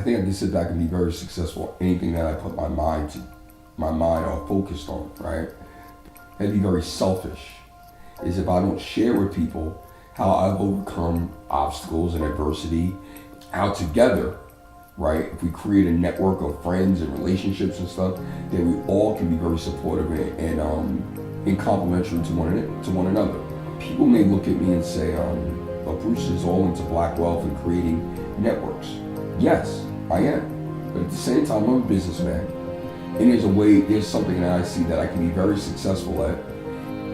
think I can sit back and be very successful at anything that I put my mind or focused on, right? And be very selfish is if I don't share with people how I've overcome obstacles and adversity, how together, right? If we create a network of friends and relationships and stuff, then we all can be very supportive and complimentary to one another. People may look at me and say, well, Bruce is all into black wealth and creating networks. Yes, I am. But at the same time, I'm a businessman. And there's something that I see that I can be very successful at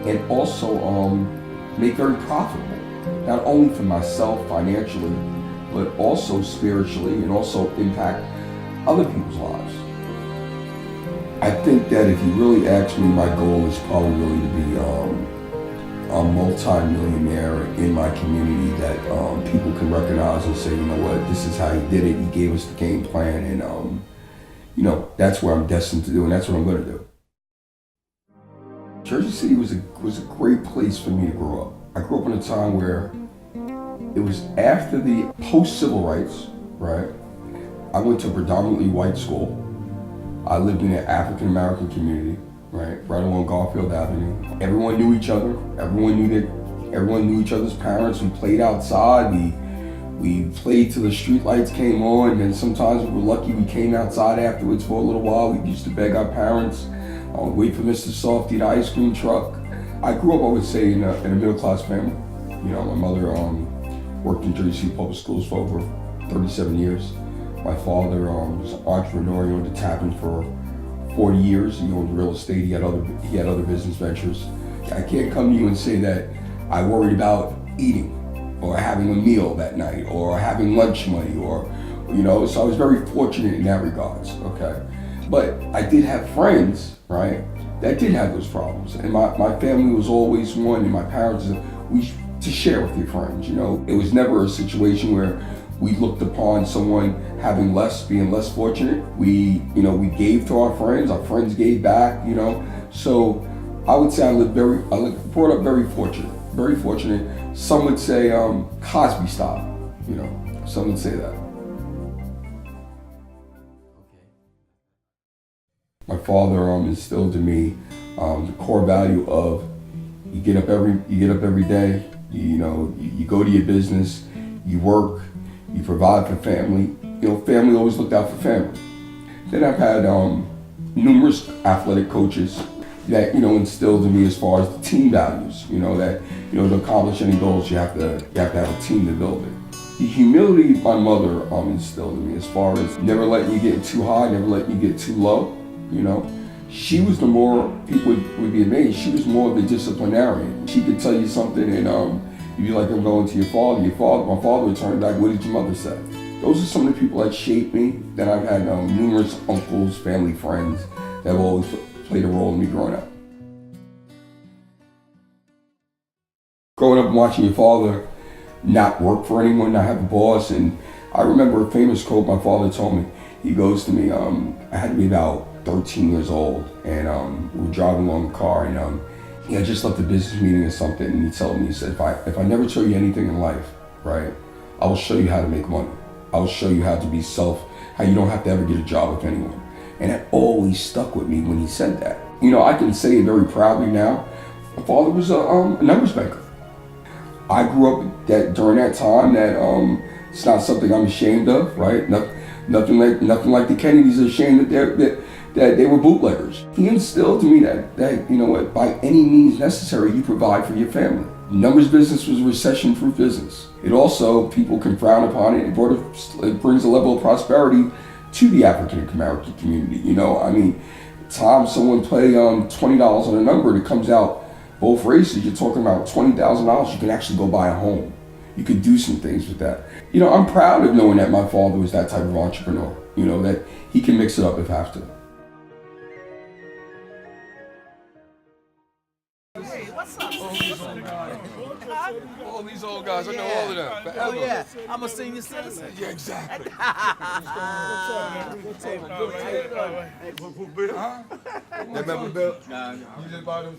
and also make very profitable. Not only for myself financially, but also spiritually and also impact other people's lives. I think that if you really ask me, my goal is probably really to be a multi-millionaire in my community that people can recognize and say, you know what, this is how he did it. He gave us the game plan, and that's where I'm destined to do, and that's what I'm going to do. Jersey City was a great place for me to grow up. I grew up in a time where it was after the post-civil rights, right? I went to a predominantly white school. I lived in an African-American community, right along Garfield Avenue. Everyone knew each other. Everyone knew each other's parents. We played outside. We played till the street lights came on, and sometimes we were lucky we came outside afterwards for a little while. We used to beg our parents, wait for Mr. Softy, the ice cream truck. I grew up, I would say, in a middle-class family. My mother worked in Jersey City Public Schools for over 37 years. My father was an entrepreneur. He owned a tavern for 40 years. He owned real estate. He had other business ventures. I can't come to you and say that I worried about eating or having a meal that night or having lunch money so I was very fortunate in that regards, okay? But I did have friends, right, that did have those problems. And my family was always one, and my parents, to share with your friends, It was never a situation where we looked upon someone having less, being less fortunate. We gave to our friends gave back, So I would say I brought up very fortunate, very fortunate. Some would say Cosby style, some would say that. My father instilled in me the core value of you get up every day, you go to your business, you work, you provide for family. Family always looked out for family. Then I've had numerous athletic coaches that instilled in me as far as the team values. That to accomplish any goals, you have to have a team to build it. The humility my mother instilled in me as far as never letting you get too high, never letting you get too low. She was people would be amazed. She was more of the disciplinarian. She could tell you something and you'd be like, I'm going to your father. My father would turn back, what did your mother say? Those are some of the people that shaped me. Then I've had numerous uncles, family, friends that have always played a role in me growing up. Growing up and watching your father not work for anyone, not have a boss, and I remember a famous quote my father told me. He goes to me, I had to be about 13 years old, and we were driving along the car, and he had just left a business meeting or something, and he told me, he said, if I never show you anything in life, right, I will show you how to make money. I will show you how to be how you don't have to ever get a job with anyone. And that always stuck with me when he said that. I can say it very proudly now. My father was a numbers banker. I grew up during that time that it's not something I'm ashamed of, right? Nothing like the Kennedys are ashamed that they were bootleggers. He instilled to me that by any means necessary, you provide for your family. Numbers business was a recession-proof business. It also, people can frown upon it. It brings a level of prosperity to the African American community. Time someone play $20 on a number and it comes out both races, you're talking about $20,000. You can actually go buy a home. You could do some things with that. I'm proud of knowing that my father was that type of entrepreneur. That he can mix it up if have to. Hey, what's up? All these old guys, I know all of them. Forever. Oh yeah, I'm a senior citizen. Yeah, exactly. What's up, man? What's up? Huh? remember Bill? Nah. You just bought him.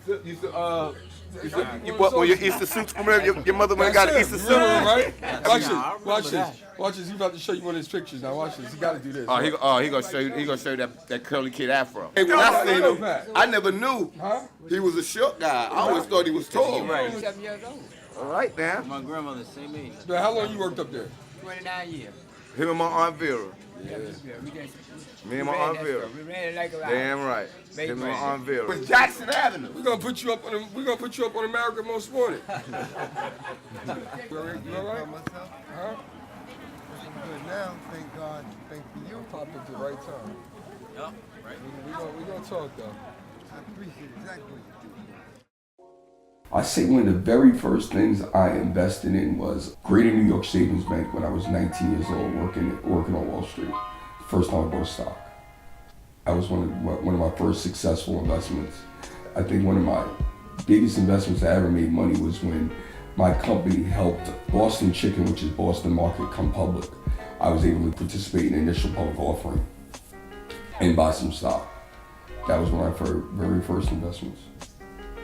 You bought one of your Easter suits from her. Your mother went and got an Easter suit, right? Watch I this. Watch remember this. that. Watch this. He's about to show you one of his pictures. Now watch this. He got to do this. He gonna show you. He gonna show you that curly kid afro. Hey, when No, I seen no, him, Pat. I never knew Huh? he was a short guy. I always thought he was tall. Right. 7 years old. All right, now. My grandmother, same age. But how long you worked up there? 29 years. Him and my Aunt Vera. Yeah. We just, Me and my Aunt Vera. We ran it like a lot. Damn right. Big Him and my man. Aunt Vera. With Jackson Avenue. We're gonna put you up on. We're gonna put you up on America Most Wanted. You all right? Huh? I'm good now, thank God, thank you. Popped at the right time. Yup, right. We gonna talk though. I appreciate exactly what you do. I say one of the very first things I invested in was Greater New York Savings Bank when I was 19 years old, working on Wall Street. First time I bought a stock. That was one of my first successful investments. I think one of my biggest investments I ever made money was when my company helped Boston Chicken, which is Boston Market, come public. I was able to participate in the initial public offering and buy some stock. That was one of my very first investments.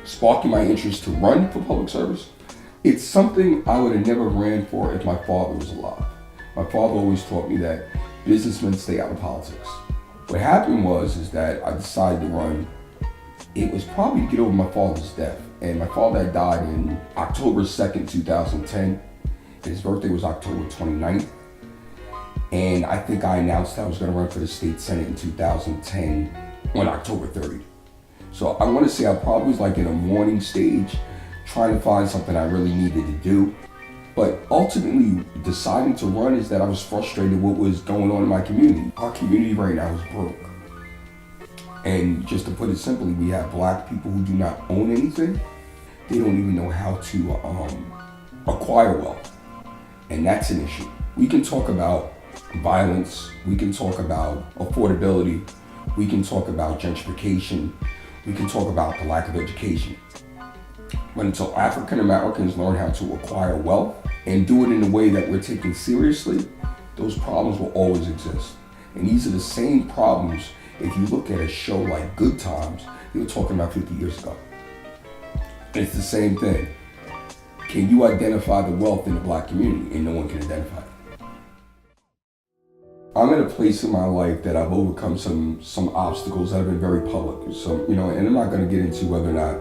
Sparking my interest to run for public service, it's something I would have never ran for if my father was alive. My father always taught me that businessmen stay out of politics. What happened was that I decided to run. It was probably to get over my father's death. And my father had died in October 2nd, 2010. His birthday was October 29th. And I think I announced that I was gonna run for the state senate in 2010 on October 30th. So I wanna say I probably was like in a mourning stage, trying to find something I really needed to do. But ultimately, deciding to run is that I was frustrated with what was going on in my community. Our community right now is broke. And just to put it simply, we have black people who do not own anything. They don't even know how to acquire wealth. And that's an issue. We can talk about violence, we can talk about affordability, we can talk about gentrification, we can talk about the lack of education. But until African Americans learn how to acquire wealth and do it in a way that we're taken seriously, those problems will always exist. And these are the same problems if you look at a show like Good Times, they were talking about 50 years ago. It's the same thing. Can you identify the wealth in the black community? And no one can identify it. I'm at a place in my life that I've overcome some obstacles that have been very public. So, and I'm not gonna get into whether or not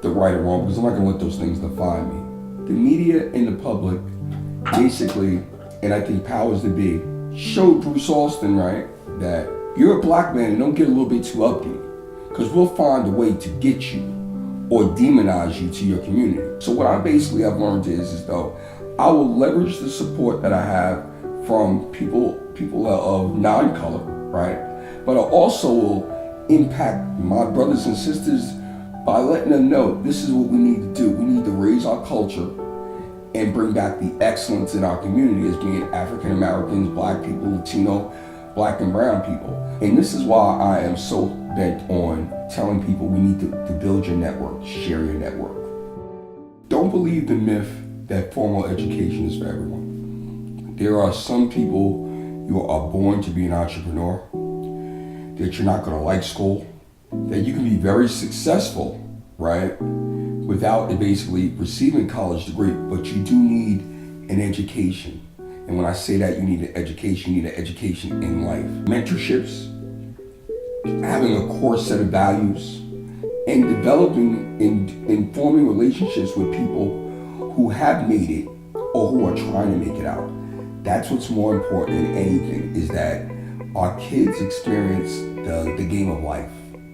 they're right or wrong, because I'm not gonna let those things define me. The media and the public, basically, and I think powers that be, showed Bruce Alston, right, that you're a black man and don't get a little bit too upbeat, because we'll find a way to get you or demonize you to your community. So what I basically have learned is though, I will leverage the support that I have from people of non-color, right? But I also will impact my brothers and sisters by letting them know this is what we need to do. We need to raise our culture and bring back the excellence in our community as being African Americans, black people, Latino, black and brown people. And this is why I am so bent on telling people we need to build your network, share your network. Don't believe the myth that formal education is for everyone. There are some people who are born to be an entrepreneur, that you're not gonna like school, that you can be very successful, right, without basically receiving a college degree, but you do need an education. And when I say that you need an education, you need an education in life. Mentorships, having a core set of values, and developing and forming relationships with people who have made it or who are trying to make it out. That's what's more important than anything, is that our kids experience the game of life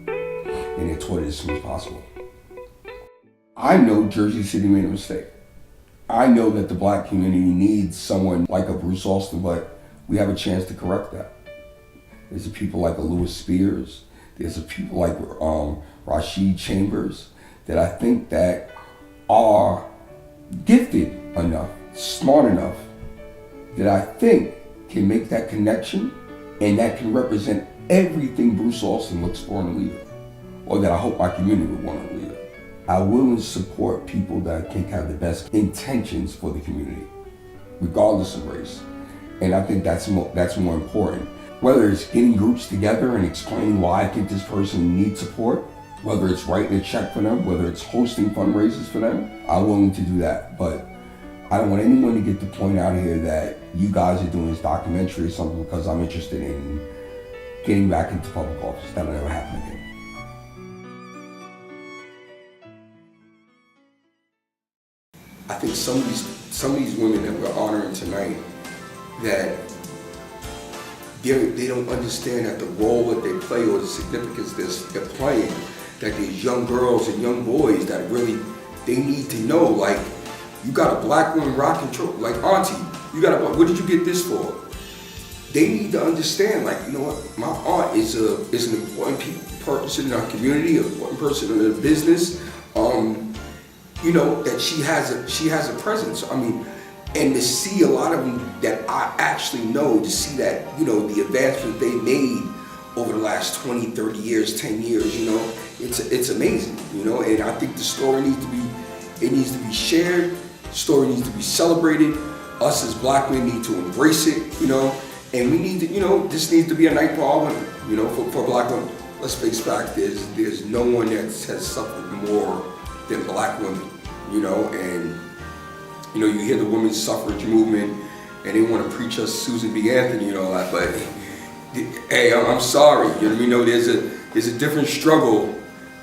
and they're taught it as soon as possible. I know Jersey City made a mistake. I know that the black community needs someone like a Bruce Alston, but we have a chance to correct that. There's people like a Lewis Spears. There's people like Rashid Chambers that I think that are gifted enough, smart enough, that I think can make that connection and that can represent everything Bruce Alston looks for in a leader, or that I hope my community would want in a leader. I will support people that I think have the best intentions for the community, regardless of race. And I think that's more important. Whether it's getting groups together and explaining why I think this person needs support, whether it's writing a check for them, whether it's hosting fundraisers for them, I'm willing to do that. But I don't want anyone to get the point out here that you guys are doing this documentary or something because I'm interested in getting back into public office. That'll never happen again. I think some of these women that we're honoring tonight, that they don't understand that the role that they play or the significance they're playing, that these young girls and young boys that really, they need to know, like, you got a black woman rocking, like, auntie, what did you get this for? They need to understand, like, you know what, my aunt is an important person in our community, an important person in the business, you know, that she has a presence. I mean, and to see a lot of them that I actually know, to see that, you know, the advancements they made over the last 20, 30 years, 10 years, you know, it's amazing, you know, and I think the story needs to be shared, the story needs to be celebrated. Us as black men need to embrace it, you know, and we need to, you know, this needs to be a night for all women, you know, for black women. Let's face fact, there's no one that has suffered more than black women, you know, and you know, you hear the women's suffrage movement and they want to preach us Susan B. Anthony and all that, but hey, I'm sorry, you know what I mean? No, there's a different struggle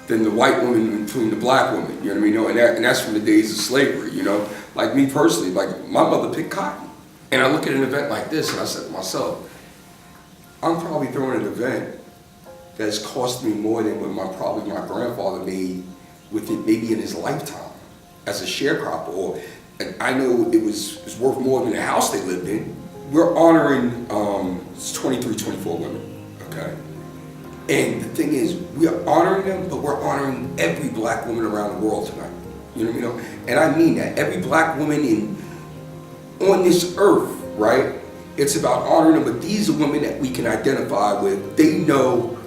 than the white woman between the black woman, you know what I mean? No, and that's from the days of slavery, you know? Like me personally, like my mother picked cotton. And I look at an event like this and I said to myself, I'm probably throwing an event that's cost me more than what probably my grandfather made with it maybe in his lifetime as a sharecropper, or I know it was worth more than the house they lived in. We're honoring 23, 24 women, okay? And the thing is, we are honoring them, but we're honoring every black woman around the world tonight. You know what I mean? And I mean that. Every black woman on this earth, right? It's about honoring them, but these are women that we can identify with. They know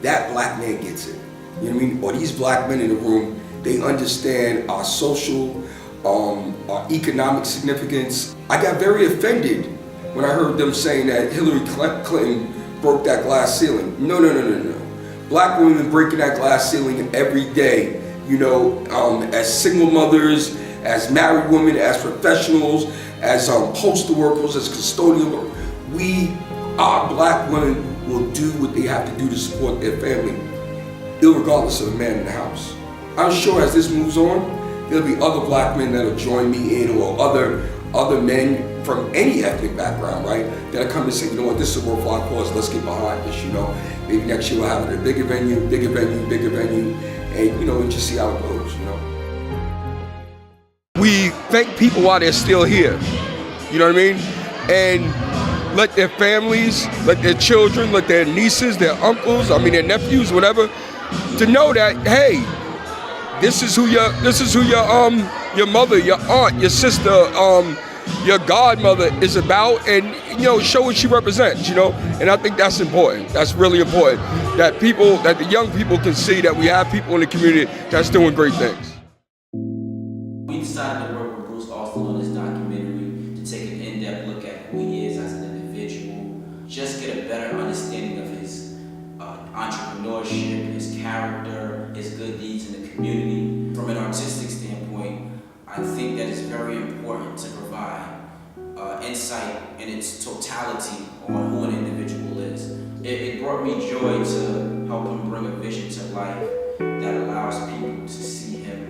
that black man gets it. You know what I mean? Or these black men in the room, they understand our social, our economic significance. I got very offended when I heard them saying that Hillary Clinton broke that glass ceiling. No. Black women breaking that glass ceiling every day, you know, as single mothers, as married women, as professionals, as postal workers, as custodial workers. Our black women will do what they have to do to support their family, irregardless of the man in the house. I'm sure as this moves on, there'll be other black men that'll join me in, or other men from any ethnic background, right? That'll come and say, you know what, this is a worthwhile cause, let's get behind this, you know. Maybe next year we'll have it at a bigger venue, and you know, and just see how it goes, you know. We thank people while they're still here, you know what I mean? And let their families, let their children, let their nieces, their uncles, I mean their nephews, whatever, to know that, hey, this is who your mother, your aunt, your sister, your godmother is about, and you know, show what she represents, you know. And I think that's important. That's really important. That the young people can see that we have people in the community that's doing great things. We decided to work with Bruce Alston on this documentary to take an in-depth look at who he is as an individual, just get a better understanding of his entrepreneurship, his character, his good deeds in the community. From an artistic standpoint, I think that it's very important to provide insight in its totality on who an individual is. It brought me joy to help him bring a vision to life that allows people to see him